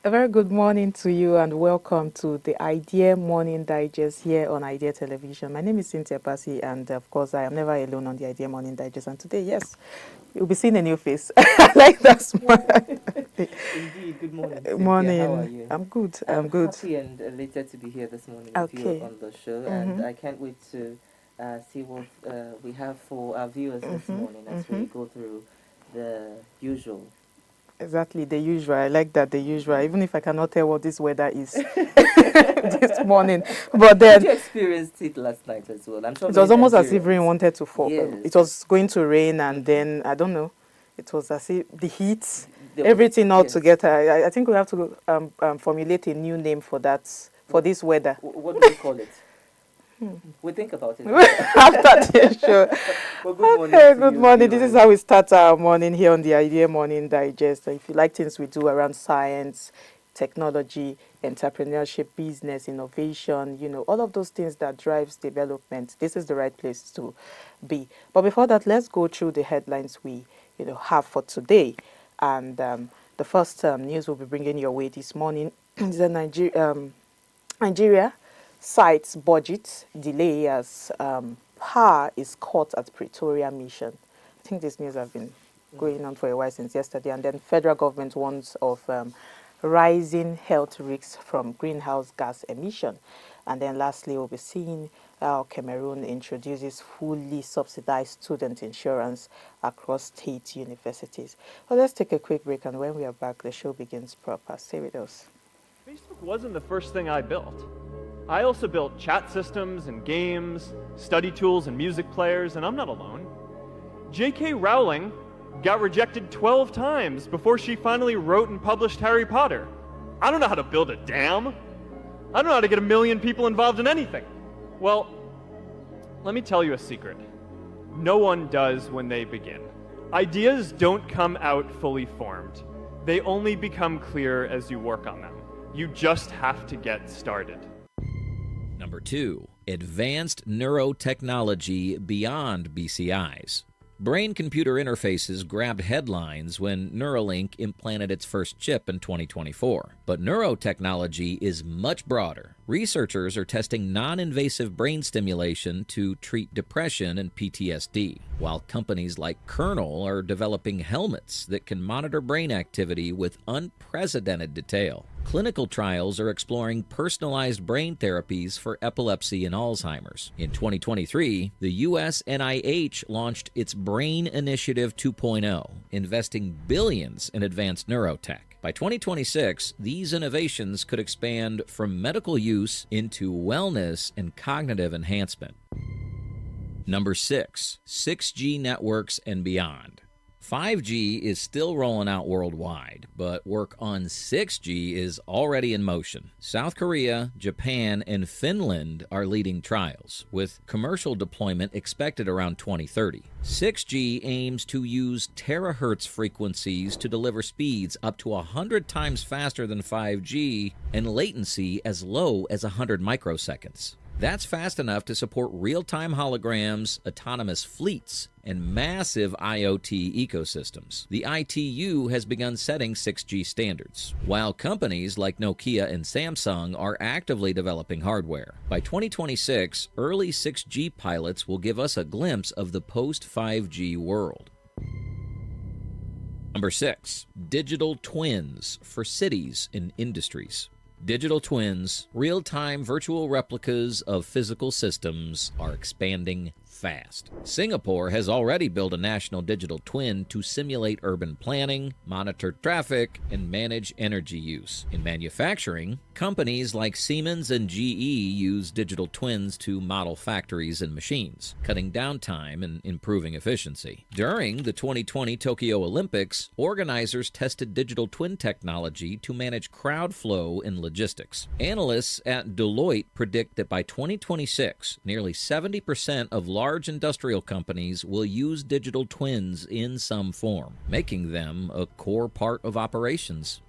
A very good morning to you and welcome to the Idea Morning Digest here on Idea Television. My name is Cynthia Passy and of course I am never alone on the Idea Morning Digest, and today, yes, you'll be seeing a new face. I like that smile. Indeed, good morning, Cynthia. How are Morning. you? I'm good. I'm I'm good. happy and elated to be here this morning with you Okay. on the show, Mm-hmm. and I can't wait to see what we have for our viewers this Mm-hmm. morning as Mm-hmm. we go through the usual. Exactly, the usual. I like that, the usual. Even if I cannot tell what this weather is this morning. But Did then you experience it last night as well? I'm sure it many was almost as if rain Nigerians. wanted to fall. Yes. It was going to rain, and Mm-hmm. then I don't know. It was as if the heat, There was, everything all yes. together. I think we have to formulate a new name for that, for this weather. What do we call it? We think about it. After the show. Well, good morning Okay, to good you, morning. This is viewers. how we start our morning here on the Idea Morning Digest. If you like things we do around science, technology, entrepreneurship, business, innovation, all of those things that drives development, this is the right place to be. But before that, let's go through the headlines we, have for today. And the first news we'll be bringing your way this morning is that Nigeria cites budget delay as power is caught at Pretoria mission. I think this news has been going on for a while since yesterday. And then federal government warns of rising health risks from greenhouse gas emission. And then lastly, we'll be seeing how Cameroon introduces fully subsidized student insurance across state universities. Well, let's take a quick break, and when we are back, the show begins proper. Stay with us. Facebook wasn't the first thing I built. I also built chat systems and games, study tools and music players, and I'm not alone. J.K. Rowling got rejected 12 times before she finally wrote and published Harry Potter. I don't know how to build a dam. I don't know how to get 1 million people involved in anything. Well, let me tell you a secret. No one does when they begin. Ideas don't come out fully formed. They only become clear as you work on them. You just have to get started. Number 2, advanced neurotechnology beyond BCIs. Brain-computer interfaces grabbed headlines when Neuralink implanted its first chip in 2024. But neurotechnology is much broader. Researchers are testing non-invasive brain stimulation to treat depression and PTSD, while companies like Kernel are developing helmets that can monitor brain activity with unprecedented detail. Clinical trials are exploring personalized brain therapies for epilepsy and Alzheimer's. In 2023, the U.S. NIH launched its Brain Initiative 2.0, investing billions in advanced neurotech. By 2026, these innovations could expand from medical use into wellness and cognitive enhancement. Number 6, 6G networks and beyond. 5G is still rolling out worldwide, but work on 6G is already in motion. South Korea, Japan, and Finland are leading trials, with commercial deployment expected around 2030. 6G aims to use terahertz frequencies to deliver speeds up to 100 times faster than 5G and latency as low as 100 microseconds. That's fast enough to support real-time holograms, autonomous fleets, and massive IoT ecosystems. The ITU has begun setting 6G standards, while companies like Nokia and Samsung are actively developing hardware. By 2026, early 6G pilots will give us a glimpse of the post-5G world. Number 6, digital twins for cities and industries. Digital twins, real-time virtual replicas of physical systems, are expanding fast. Singapore has already built a national digital twin to simulate urban planning, monitor traffic, and manage energy use. In manufacturing, companies like Siemens and GE use digital twins to model factories and machines, cutting downtime and improving efficiency. During the 2020 Tokyo Olympics, organizers tested digital twin technology to manage crowd flow and logistics. Analysts at Deloitte predict that by 2026, nearly 70% of large industrial companies will use digital twins in some form, making them a core part of operations.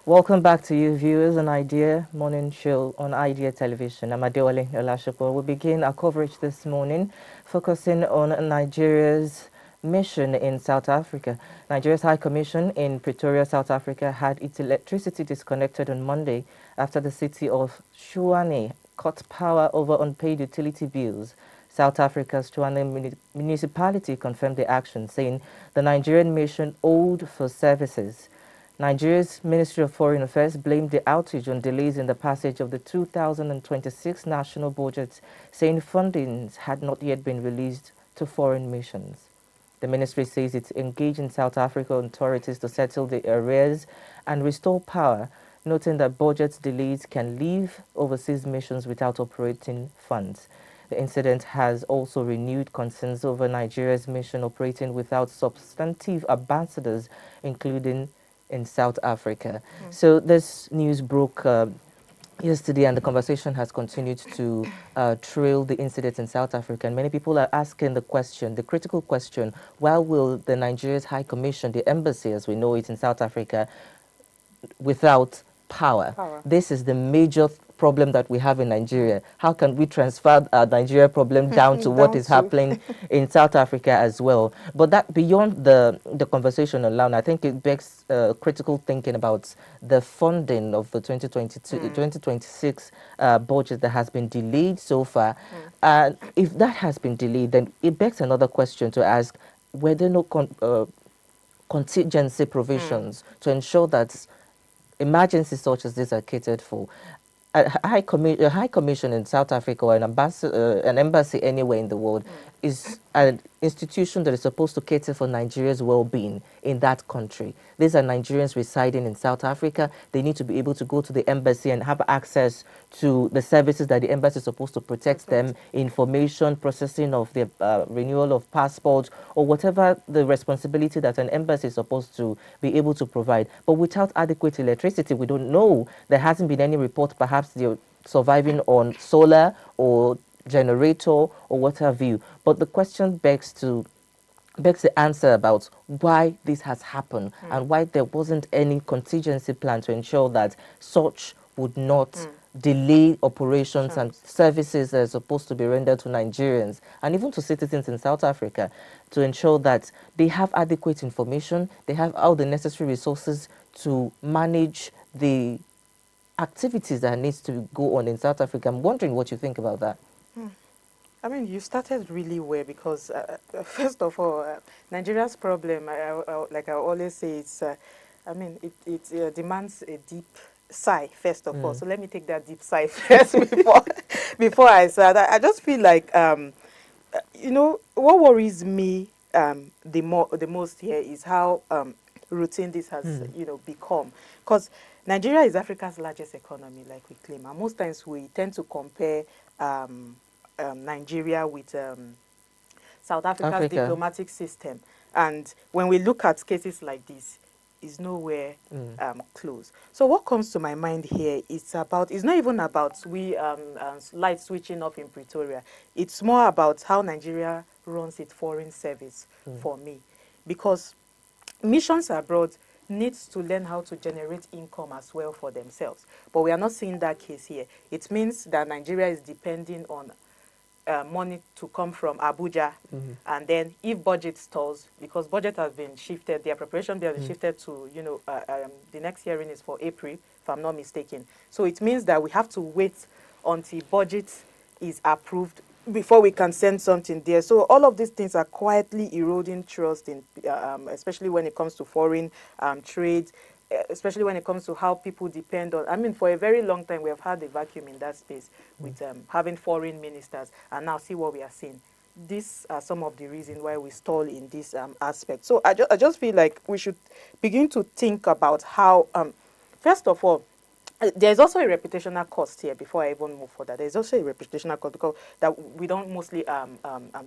Welcome back to you, viewers, on Idea Morning Show on Idea Television. I'm Adewale Olashopo. We begin our coverage this morning focusing on Nigeria's mission in South Africa. Nigeria's High Commission in Pretoria, South Africa, had its electricity disconnected on Monday after the city of Tshwane cut power over unpaid utility bills. South Africa's Tshwane municipality confirmed the action, saying the Nigerian mission owed for services. Nigeria's Ministry of Foreign Affairs blamed the outage on delays in the passage of the 2026 national budget, saying fundings had not yet been released to foreign missions. The ministry says it's engaging South African authorities to settle the arrears and restore power, noting that budget delays can leave overseas missions without operating funds. The incident has also renewed concerns over Nigeria's mission operating without substantive ambassadors, including in South Africa. So this news broke yesterday, and the conversation has continued to trail the incident in South Africa. And many people are asking the question, the critical question, why will the Nigeria's High Commission, the embassy as we know it in South Africa, without power? This is the major problem that we have in Nigeria. How can we transfer our Nigeria problem down to what is happening in South Africa as well? But that beyond the conversation alone, I think it begs critical thinking about the funding of the 2026 budget that has been delayed so far. And if that has been delayed, then it begs another question to ask: were there no contingency provisions to ensure that emergencies such as this are catered for? A high commission in South Africa, or an embassy anywhere in the world, is an institution that is supposed to cater for Nigeria's well-being in that country. These are Nigerians residing in South Africa. They need to be able to go to the embassy and have access to the services that the embassy is supposed to protect them, information, processing of the renewal of passports, or whatever the responsibility that an embassy is supposed to be able to provide. But without adequate electricity, we don't know. There hasn't been any report, perhaps they're surviving on solar or generator or what have you. But the question begs the answer about why this has happened and why there wasn't any contingency plan to ensure that such would not delay operations and services that are supposed to be rendered to Nigerians and even to citizens in South Africa, to ensure that they have adequate information, they have all the necessary resources to manage the activities that needs to go on in South Africa. I'm wondering what you think about that. I mean, you started really well because, first of all, Nigeria's problem, like I always say, it's, it demands a deep sigh, first of all. So let me take that deep sigh first before I say that. I just feel like, what worries me the most here is how routine this has, become. Because Nigeria is Africa's largest economy, like we claim. And most times we tend to compare Nigeria with South Africa's diplomatic system, and when we look at cases like this, is nowhere close. So what comes to my mind here is it's not even about light switching off in Pretoria. It's more about how Nigeria runs its foreign service for me, because missions abroad needs to learn how to generate income as well for themselves. But we are not seeing that case here. It means that Nigeria is depending on money to come from Abuja, and then if budget stalls, because budget has been shifted, the appropriation bill has been shifted to, the next hearing is for April, if I'm not mistaken. So it means that we have to wait until budget is approved before we can send something there. So all of these things are quietly eroding trust, in, especially when it comes to foreign trade, especially when it comes to how people depend on. I mean, for a very long time, we have had a vacuum in that space with having foreign ministers, and now see what we are seeing. These are some of the reasons why we stall in this aspect. So I just feel like we should begin to think about how, first of all, there's also a reputational cost here before I even move further. There's also a reputational cost because that we don't mostly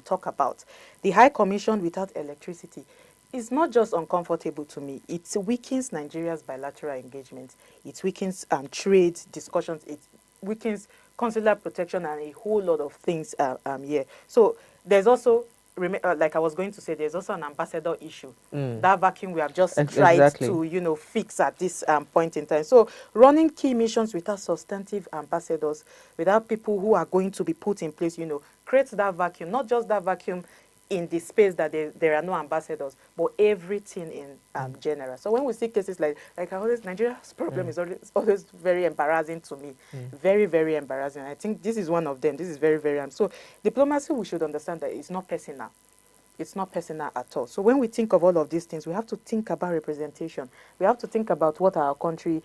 talk about. The High Commission without electricity is not just uncomfortable to me. It weakens Nigeria's bilateral engagement. It weakens trade discussions. It weakens consular protection and a whole lot of things here. So there's also like I was going to say, there's also an ambassador issue. That vacuum we have just tried Exactly. to, you know, fix at this point in time. So running key missions without substantive ambassadors, without people who are going to be put in place, you know, creates that vacuum. Not just that vacuum in the space that there are no ambassadors, but everything in general. So when we see cases like I always, Nigeria's problem is always very embarrassing to me. Very, very embarrassing. I think this is one of them. This is very, very so diplomacy, we should understand that it's not personal. It's not personal at all. So when we think of all of these things, we have to think about representation. We have to think about what our country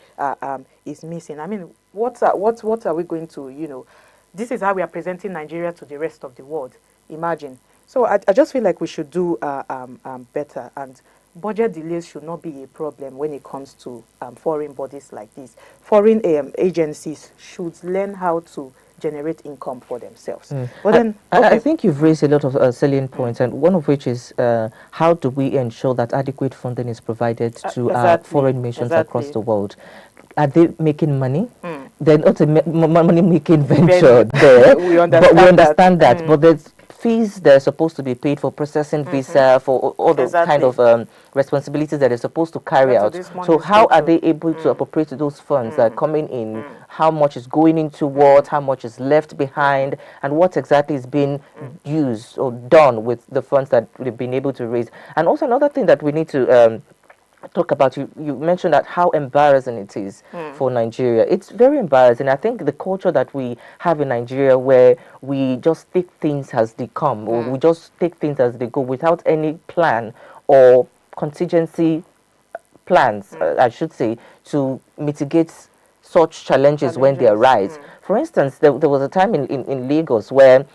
is missing. I mean, what are we going to, you know, this is how we are presenting Nigeria to the rest of the world. Imagine. So I just feel like we should do better, and budget delays should not be a problem when it comes to foreign bodies like this. Foreign agencies should learn how to generate income for themselves. But then, I think you've raised a lot of salient points, and one of which is how do we ensure that adequate funding is provided to our foreign missions across the world? Are they making money? They're not a money-making venture there. we understand that. But there's fees that are supposed to be paid for processing visa, for all those kind of responsibilities that they're supposed to carry out. So how are they able to appropriate those funds that are coming in? How much is going into what? How much is left behind? And what exactly is being used or done with the funds that they've been able to raise? And also another thing that we need to talk about, you mentioned that how embarrassing it is for Nigeria. It's very embarrassing. I think the culture that we have in Nigeria, where we just take things as they come, or we just take things as they go without any plan or contingency plans, I should say, to mitigate such challenges when they arise. For instance, there was a time in Lagos where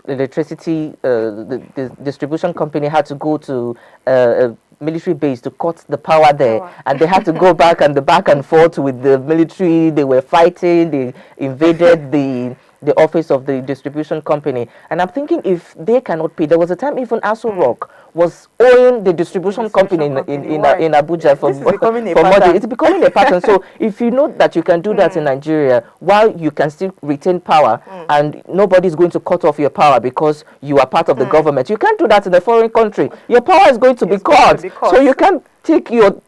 electricity, the distribution company had to go to a military base to cut the power there, and they had to go back and forth with the military. They were fighting, they invaded the office of the distribution company, and I'm thinking, if they cannot pay, there was a time even Aso Rock was owing the distribution company in Abuja for money. It's becoming a pattern. So if you know that you can do that in Nigeria while you can still retain power, and nobody's going to cut off your power because you are part of the government, you can't do that in a foreign country. Your power is going to be cut. So you can't take your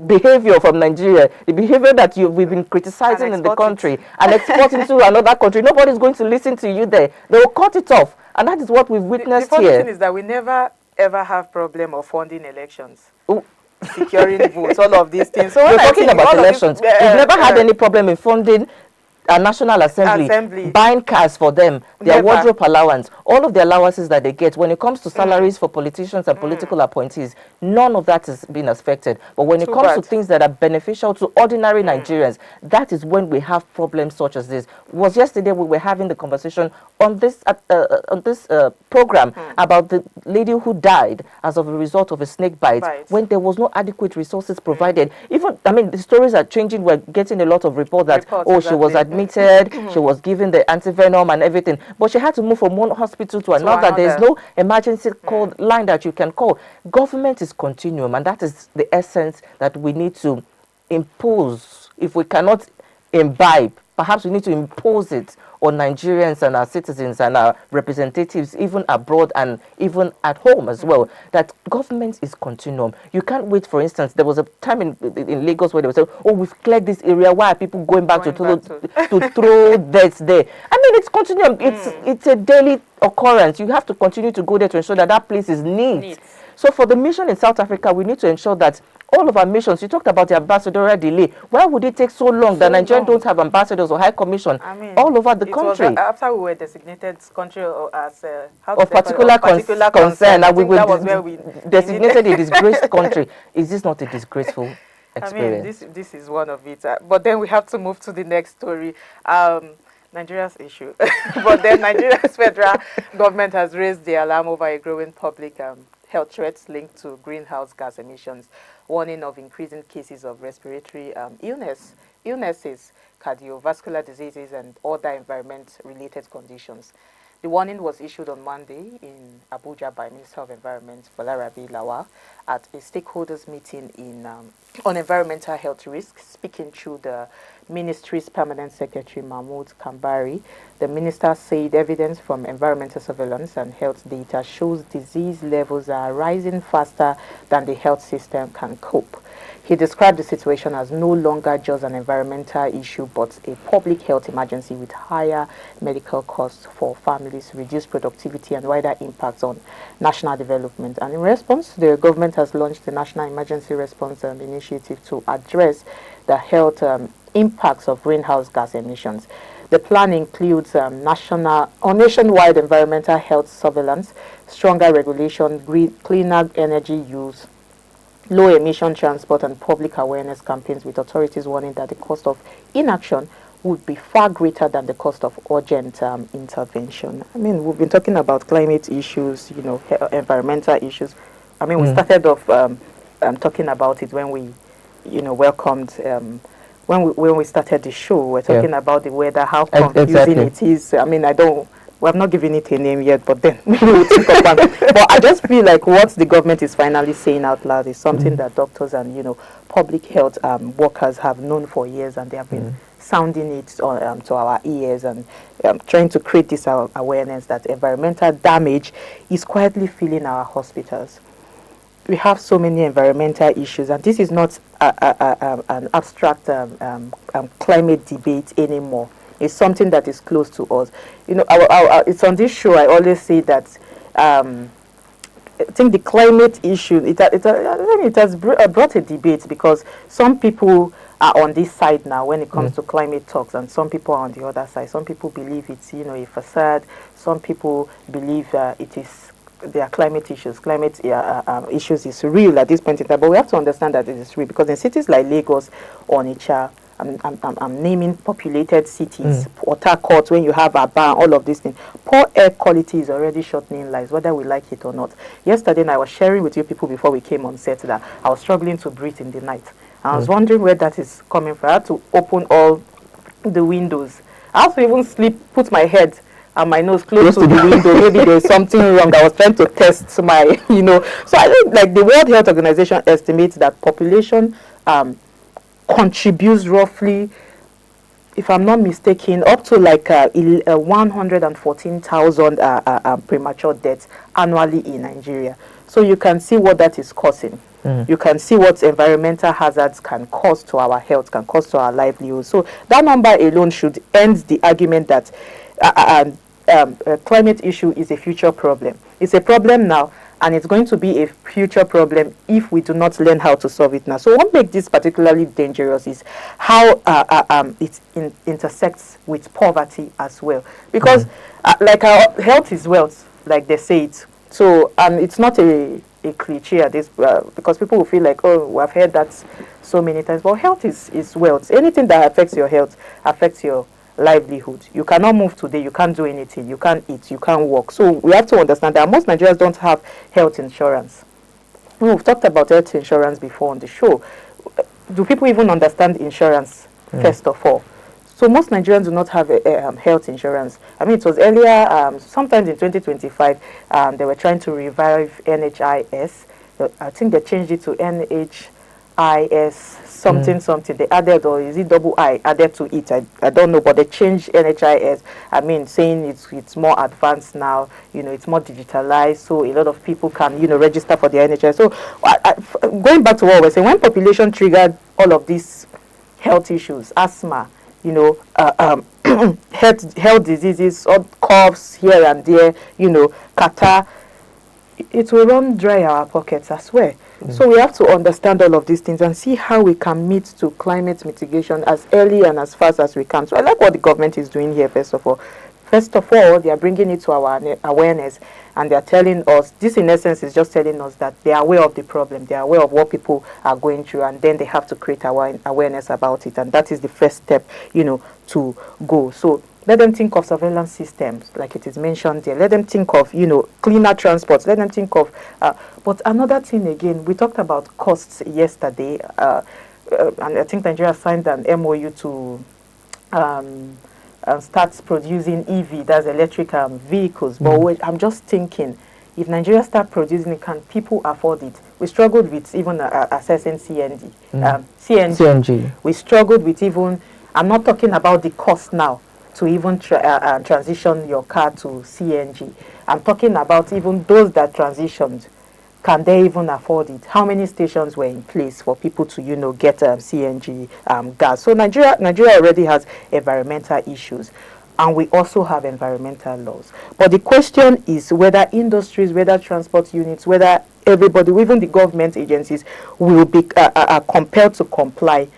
behavior from Nigeria, the behavior that we've been criticizing in the country, and export it to another country. Nobody's going to listen to you there. They will cut it off, and that is what we've witnessed the here. The thing is that we never ever have problem of funding elections. Securing votes, all of these things. So we're talking about elections. We've never had any problem in funding a National Assembly, buying cars for them, their wardrobe allowance, all of the allowances that they get. When it comes to salaries for politicians and political appointees, none of that has been affected. But when it comes to things that are beneficial to ordinary Nigerians, that is when we have problems such as this. Was yesterday we were having the conversation on this program about the lady who died as of a result of a snake bite, when there was no adequate resources provided. Even, I mean, the stories are changing. We're getting a lot of reports that, she was admitted, she was given the antivenom and everything, but she had to move from one hospital to another. There's no emergency call line that you can call. Government is continuum, and that is the essence that we need to impose. If we cannot imbibe, perhaps we need to impose it on Nigerians and our citizens and our representatives, even abroad and even at home as well, that government is continuum. You can't wait. For instance, there was a time in Lagos where they were saying, oh, we've cleared this area. Why are people going back to throw deaths there? I mean, it's continuum. It's a daily occurrence. You have to continue to go there to ensure that that place is neat. So for the mission in South Africa, we need to ensure that all of our missions, you talked about the ambassadorial delay. Why would it take so long that Nigerians don't have ambassadors or high commission all over the country? Was after we were designated country as of particular concern, and we were designated a disgraced country. Is this not a disgraceful experience? I mean, this is one of it. But then we have to move to the next story. Nigeria's issue. But then Nigeria's federal government has raised the alarm over a growing public health threats linked to greenhouse gas emissions, warning of increasing cases of respiratory illnesses, cardiovascular diseases, and other environment-related conditions. The warning was issued on Monday in Abuja by Minister of Environment Balarabe Lawal at a stakeholders meeting on environmental health risks. Speaking through the ministry's permanent secretary Mahmoud Kambari, the minister said evidence from environmental surveillance and health data shows disease levels are rising faster than the health system can cope. He described the situation as no longer just an environmental issue but a public health emergency with higher medical costs for families, reduced productivity and wider impacts on national development. And in response, the government has launched the National Emergency Response Initiative to address the health impacts of greenhouse gas emissions. The plan includes nationwide environmental health surveillance, stronger regulation, cleaner energy use, low emission transport and public awareness campaigns, with authorities warning that the cost of inaction would be far greater than the cost of urgent intervention. I mean, we've been talking about climate issues, environmental issues. I mean, we started off talking about it when we, welcomed, when we started the show. We're talking about the weather, how confusing it is. I mean, we have not given it a name yet, but then we will think of one. But I just feel like what the government is finally saying out loud is something that doctors and, public health workers have known for years, and they have been sounding it to our ears and trying to create this awareness that environmental damage is quietly filling our hospitals. We have so many environmental issues, and this is not an abstract climate debate anymore. It's something that is close to us. It's on this show I always say that I think the climate issue, it has brought a debate, because some people are on this side now when it comes to climate talks, and some people are on the other side. Some people believe it's a facade. Some people believe there are climate issues. Climate issues is real at this point in time, but we have to understand that it is real, because in cities like Lagos, Onitsha, I'm naming populated cities, Port Harcourt, when you have Aba, all of these things. Poor air quality is already shortening lives, whether we like it or not. Yesterday, I was sharing with you people before we came on set that I was struggling to breathe in the night. I was wondering where that is coming from. I had to open all the windows. I had to even sleep, put my head and my nose close to the window. Maybe there's something wrong. I was trying to test my, So I think, like, the World Health Organization estimates that population contributes roughly, if I'm not mistaken, up to like 114,000 premature deaths annually in Nigeria. So you can see what that is causing. You can see what environmental hazards can cause to our health, can cause to our livelihood. So that number alone should end the argument that climate issue is a future problem. It's a problem now, and it's going to be a future problem if we do not learn how to solve it now. So what makes this particularly dangerous is how it intersects with poverty as well. Because like our health is wealth, like they say it. So it's not a cliche at this, because people will feel like, oh, we have heard that so many times. But health is wealth. Anything that affects your health affects your livelihood. You cannot move today, you can't do anything, you can't eat, you can't walk. So we have to understand that most Nigerians don't have health insurance. We've talked about health insurance before on the show. Do people even understand insurance, first of all? So most Nigerians do not have health insurance. I mean, it was earlier, sometimes in 2025, they were trying to revive NHIS. I think they changed it to NHIS something. They added, or is it double I added to it? I don't know, but they changed NHIS. I mean, saying it's more advanced now. It's more digitalized, so a lot of people can register for the NHIS. So going back to what we're saying, when population triggered all of these health issues, asthma, health diseases, or coughs here and there, catarrh, it will run dry our pockets as well. So we have to understand all of these things and see how we can meet to climate mitigation as early and as fast as we can. So I like what the government is doing here, first of all. First of all, they are bringing it to our awareness, and they are telling us, this in essence is just telling us that they are aware of the problem, they are aware of what people are going through, and then they have to create awareness about it, and that is the first step, to go. So let them think of surveillance systems, like it is mentioned there. Let them think of, cleaner transports. Let them think of, but another thing again, we talked about costs yesterday, and I think Nigeria signed an MOU to starts producing EV, that's electric vehicles. But I'm just thinking, if Nigeria start producing it, can people afford it? We struggled with even accessing CNG. We struggled with even, I'm not talking about the cost now to even transition your car to CNG. I'm talking about even those that transitioned. Can they even afford it? How many stations were in place for people to, get CNG gas? So Nigeria already has environmental issues, and we also have environmental laws. But the question is whether industries, whether transport units, whether everybody, even the government agencies, will be compelled to comply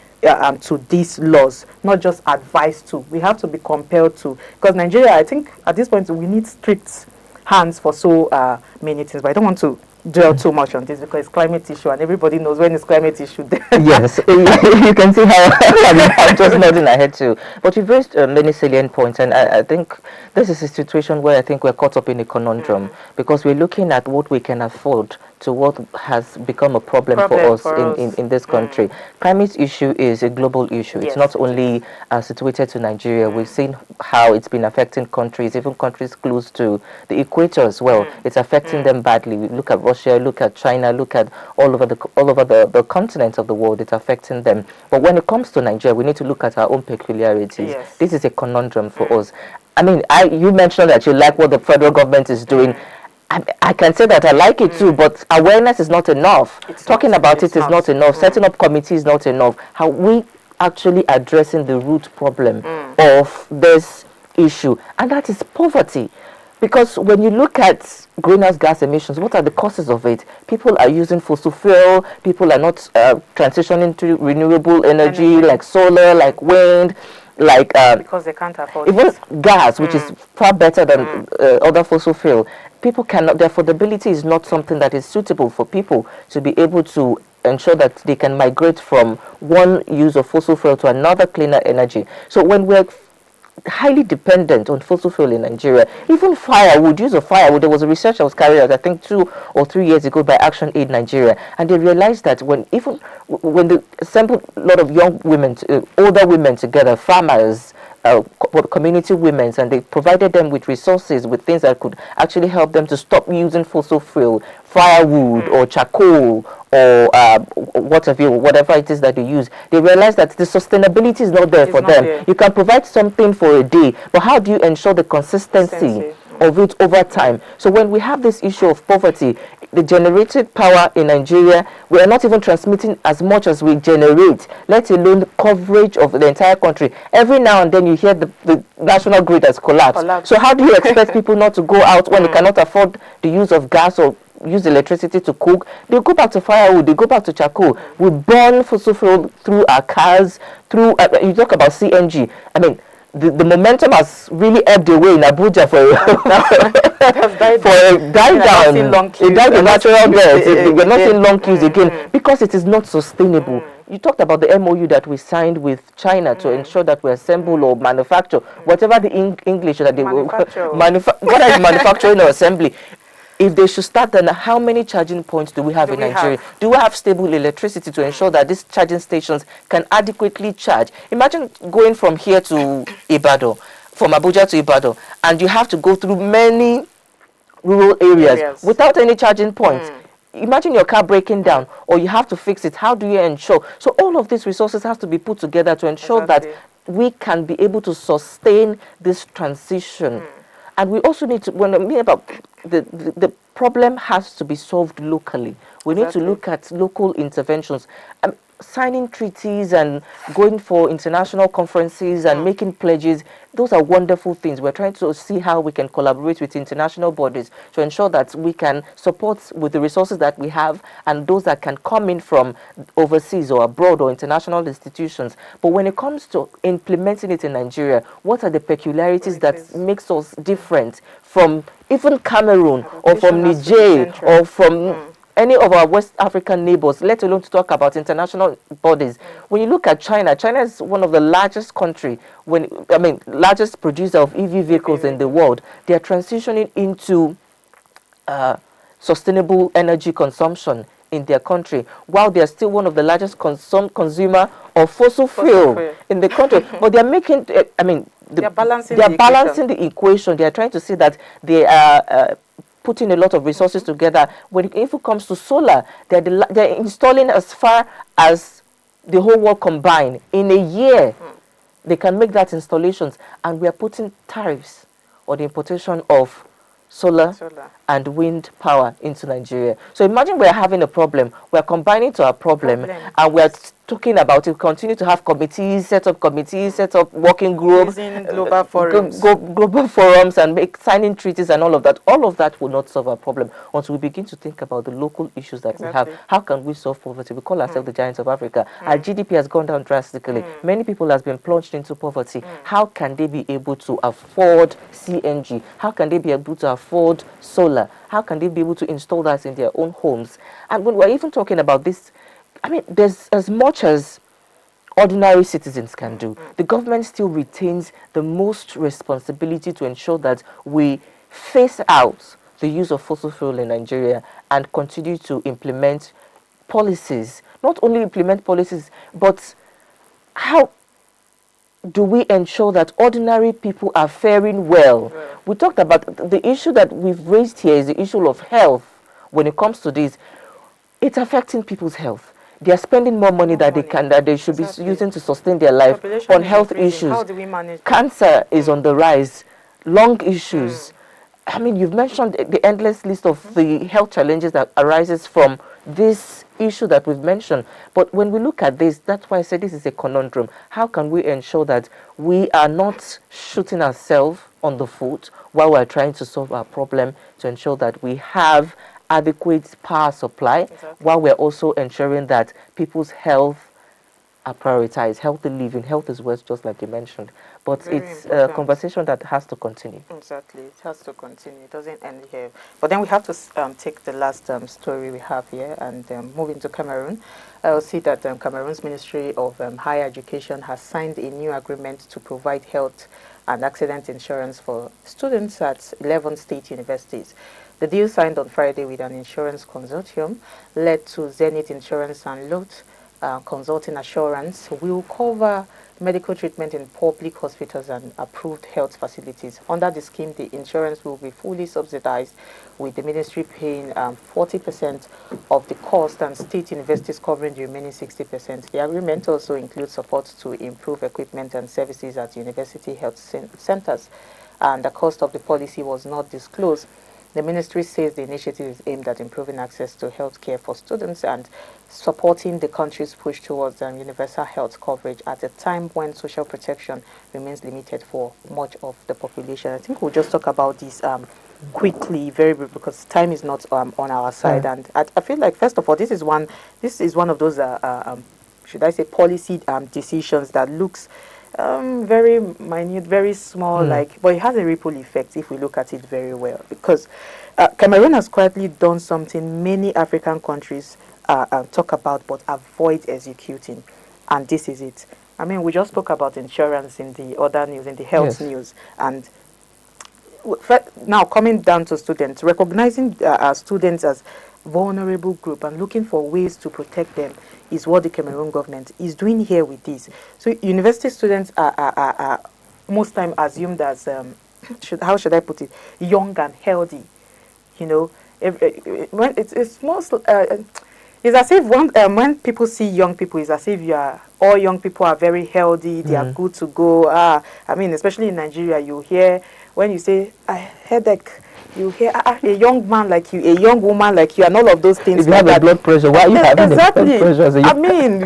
to these laws, not just advised to. We have to be compelled to, because Nigeria, I think at this point, we need strict hands for so many things. But I don't want to dwell too much on this because it's climate issue, and everybody knows when it's climate issue. Yes, you can see how I'm just nodding my head too. But you've raised many salient points, and I think this is a situation where I think we're caught up in a conundrum because we're looking at what we can afford to what has become a problem for us in this country. Climate issue is a global issue. It's not only situated to Nigeria. We've seen how it's been affecting countries, even countries close to the equator as well. It's affecting them badly. We look at Russia, look at China, look at all over the continent of the world. It's affecting them. But when it comes to Nigeria, we need to look at our own peculiarities. This is a conundrum for us. I mean, you mentioned that you like what the federal government is doing. I can say that I like it too, but awareness is not enough. Talking about it is not enough. Setting up committees is not enough. How we actually addressing the root problem of this issue, and that is poverty. Because when you look at greenhouse gas emissions, what are the causes of it? People are using fossil fuel. People are not transitioning to renewable energy like solar, like wind. Because they can't afford even gas, which is far better than other fossil fuel. People cannot, the affordability is not something that is suitable for people to be able to ensure that they can migrate from one use of fossil fuel to another cleaner energy. So when we're highly dependent on fossil fuel in Nigeria, even firewood, use of firewood, there was a research that was carried out, I think 2 or 3 years ago by Action Aid Nigeria, and they realized that when they assembled a lot of young women, older women together, farmers, community women, and they provided them with resources, with things that could actually help them to stop using fossil fuel, firewood or charcoal or whatever it is that they use. They realize that the sustainability is not there for them. You can provide something for a day, but how do you ensure the consistency of it over time? So when we have this issue of poverty, the generated power in Nigeria, we are not even transmitting as much as we generate, let alone coverage of the entire country. Every now and then you hear the national grid has collapsed. So how do you expect people not to go out when they cannot afford the use of gas or use electricity to cook? They go back to firewood, they go back to charcoal. We burn fossil fuel through our cars, through, you talk about CNG. I mean, the momentum has really ebbed away in Abuja for a dive down. It died in natural death. We're not seeing long queues again because it is not sustainable. You talked about the MOU that we signed with China to ensure that we assemble or manufacture whatever the English that they will whether it's manufacturing or assembly. If they should start, then how many charging points do we have in Nigeria? Do we have stable electricity to ensure that these charging stations can adequately charge? Imagine going from here to Ibadan, from Abuja to Ibadan, and you have to go through many rural areas without any charging points. Imagine your car breaking down or you have to fix it. How do you ensure? So all of these resources have to be put together to ensure that we can be able to sustain this transition. And we also need to, when I mean about the problem has to be solved locally. We need to look at local interventions. Signing treaties and going for international conferences and making pledges, those are wonderful things. We're trying to see how we can collaborate with international bodies to ensure that we can support with the resources that we have and those that can come in from overseas or abroad or international institutions. But when it comes to implementing it in Nigeria, what are the peculiarities that makes us different from even Cameroon or from Niger or from any of our West African neighbors, let alone to talk about international bodies? When you look at China, China is one of the largest largest producer of EV vehicles in the world. They are transitioning into sustainable energy consumption in their country, while they are still one of the largest consumer of fossil fuel in the country. But they are making, they're balancing the equation. They are trying to see that they are putting a lot of resources together. When if it comes to solar, they're installing as far as the whole world combined in a year. They can make that installations, and we are putting tariffs on the importation of solar and wind power into Nigeria. So imagine we're having a problem. We're combining to our problem. And we're talking about it. Continue to have committees, set up working groups, global forums, global forums, and signing treaties and all of that. All of that will not solve our problem until we begin to think about the local issues that we have. How can we solve poverty? We call ourselves the giants of Africa. Our GDP has gone down drastically. Many people have been plunged into poverty. How can they be able to afford CNG? How can they be able to afford solar? How can they be able to install that in their own homes? And when we're even talking about this, I mean, there's as much as ordinary citizens can do. The government still retains the most responsibility to ensure that we phase out the use of fossil fuel in Nigeria and continue to implement policies. Not only implement policies, but how do we ensure that ordinary people are faring well? We talked about the issue that we've raised here is the issue of health. When it comes to this, it's affecting people's health. They are spending more money that they should be using to sustain their life on health issues. How do we manage Cancer is on the rise, lung issues. I mean, you've mentioned the endless list of the health challenges that arises from this issue that we've mentioned. But when we look at this, that's why I said this is a conundrum. How can we ensure that we are not shooting ourselves on the foot while we're trying to solve our problem, to ensure that we have adequate power supply, while we're also ensuring that people's health are prioritized? Healthy living, health is wealth, just like you mentioned. But Very it's important. a conversation that has to continue. Exactly, it has to continue. It doesn't end here. But then we have to take the last story we have here and move into Cameroon. I'll see that Cameroon's Ministry of Higher Education has signed a new agreement to provide health and accident insurance for students at 11 state universities. The deal, signed on Friday with an insurance consortium led to Zenith Insurance and Lot Consulting Assurance, will cover medical treatment in public hospitals and approved health facilities. Under the scheme, the insurance will be fully subsidized, with the ministry paying 40% of the cost and state universities covering the remaining 60%. The agreement also includes support to improve equipment and services at university health centers, and the cost of the policy was not disclosed. The ministry says the initiative is aimed at improving access to health care for students and supporting the country's push towards universal health coverage at a time when social protection remains limited for much of the population. I think we'll just talk about this quickly, very brief, because time is not on our side. And I feel like, first of all, this is one of those, should I say, policy decisions that looks very minute, very small, but it has a ripple effect if we look at it very well, because Cameroon has quietly done something many African countries talk about but avoid executing, and this is it. I mean, we just spoke about insurance in the other news, in the health news, and now coming down to students, recognizing students as vulnerable group and looking for ways to protect them is what the Cameroon government is doing here with this. So university students are most time assumed as how should I put it, young and healthy. You know, when it's most it's as if when people see young people, it's as if all young people are very healthy, they are good to go. I mean, especially in Nigeria, you hear when you say headache, you hear a young man like you, a young woman like you, and all of those things. If you have a blood pressure, why are you having the blood pressure? I mean,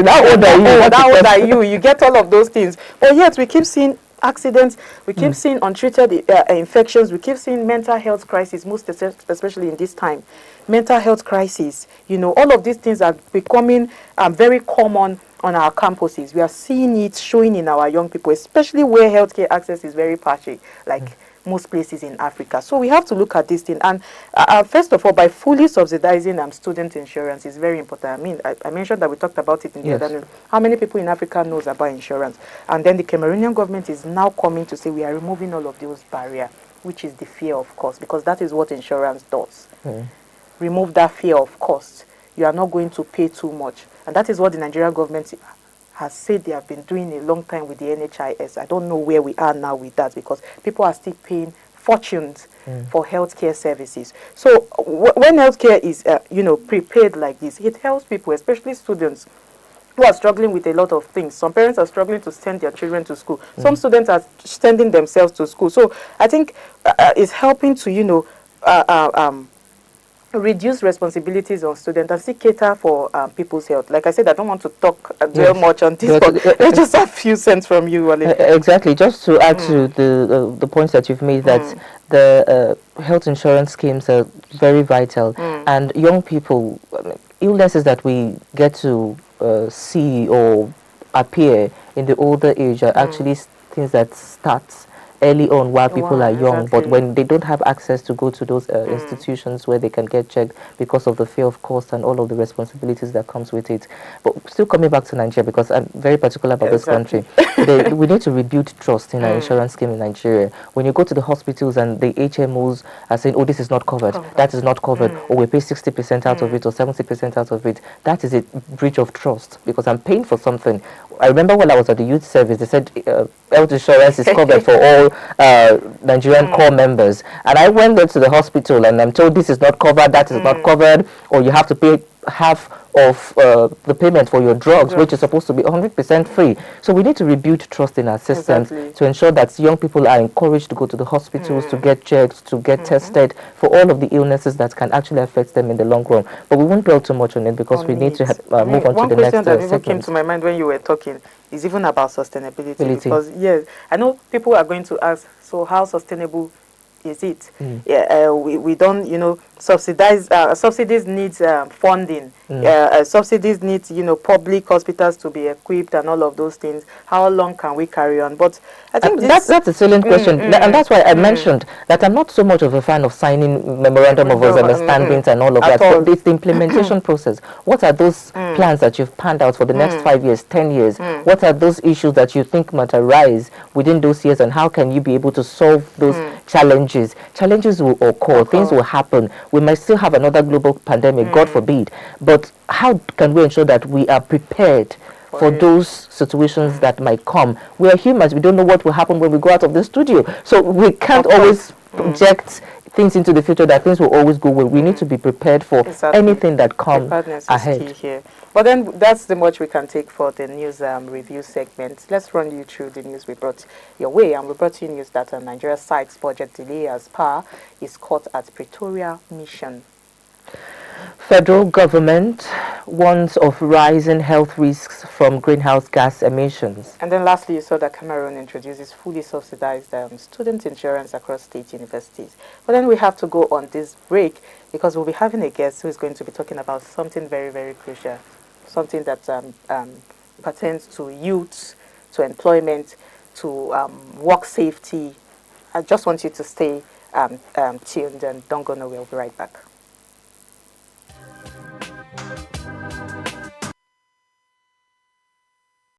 how old are you? How old are you? You get all of those things. But yet we keep seeing accidents, we keep seeing untreated infections, we keep seeing mental health crisis, most especially in this time. Mental health crisis, you know, all of these things are becoming very common on our campuses. We are seeing it showing in our young people, especially where healthcare access is very patchy, like most places in Africa. So we have to look at this thing. And first of all, by fully subsidizing student insurance is very important. I mean, I mentioned that we talked about it in the other news. How many people in Africa knows about insurance? And then the Cameroonian government is now coming to say we are removing all of those barriers, which is the fear of cost, because that is what insurance does. Remove that fear of cost. You are not going to pay too much. And that is what the Nigerian government has said they have been doing a long time with the NHIS. I don't know where we are now with that, because people are still paying fortunes for healthcare services. So when healthcare is, prepared like this, it helps people, especially students who are struggling with a lot of things. Some parents are struggling to send their children to school. Some students are sending themselves to school. So I think it's helping to, reduce responsibilities on students and still cater for people's health. Like I said, I don't want to talk very much on this, but let's just have a few cents from you, Wale. Exactly. Just to add to the points that you've made, that the health insurance schemes are very vital, and young people, illnesses that we get to see or appear in the older age are actually things that start early on while people are young, but when they don't have access to go to those institutions where they can get checked because of the fear of cost and all of the responsibilities that comes with it. But still coming back to Nigeria, because I'm very particular about this country, we need to rebuild trust in our insurance scheme in Nigeria. When you go to the hospitals and the HMOs are saying, oh, this is not covered, that is not covered, or we pay 60% out of it or 70% out of it, that is a breach of trust, because I'm paying for something. I remember when I was at the youth service, they said health insurance is covered for all Nigerian core members. And I went there to the hospital and I'm told this is not covered, that is not covered, or you have to pay half of the payment for your drugs, which is supposed to be 100% free. So we need to rebuild trust in our systems to ensure that young people are encouraged to go to the hospitals, to get checked, to get tested for all of the illnesses that can actually affect them in the long run. But we won't dwell too much on it because we need to move on to the next segment. One question that even came segment. to my mind when you were talking is even about sustainability. Because, yes, I know people are going to ask, so how sustainable is it? We don't, subsidies needs funding. Subsidies needs, public hospitals to be equipped and all of those things. How long can we carry on? But I think that's a salient question. And that's why I mentioned that I'm not so much of a fan of signing memorandum of understandings and all of that. But it's the implementation process. What are those plans that you've planned out for the next 5 years, 10 years? What are those issues that you think might arise within those years, and how can you be able to solve those challenges? Challenges will occur, things will happen. We might still have another global pandemic, God forbid. But how can we ensure that we are prepared for those situations that might come? We are humans. We don't know what will happen when we go out of the studio. So we can't always project things into the future that things will always go well. We need to be prepared for anything that comes ahead. Is key here. But then that's the much we can take for the news review segment. Let's run you through the news we brought your way. And we brought you news that Nigeria's CITES budget delay as per is caught at Pretoria mission. Federal government warns of rising health risks from greenhouse gas emissions. And then lastly, you saw that Cameroon introduces fully subsidized student insurance across state universities. But then we have to go on this break because we'll be having a guest who is going to be talking about something very, very crucial, something that pertains to youth, to employment, to work safety. I just want you to stay tuned and don't go nowhere. We'll be right back.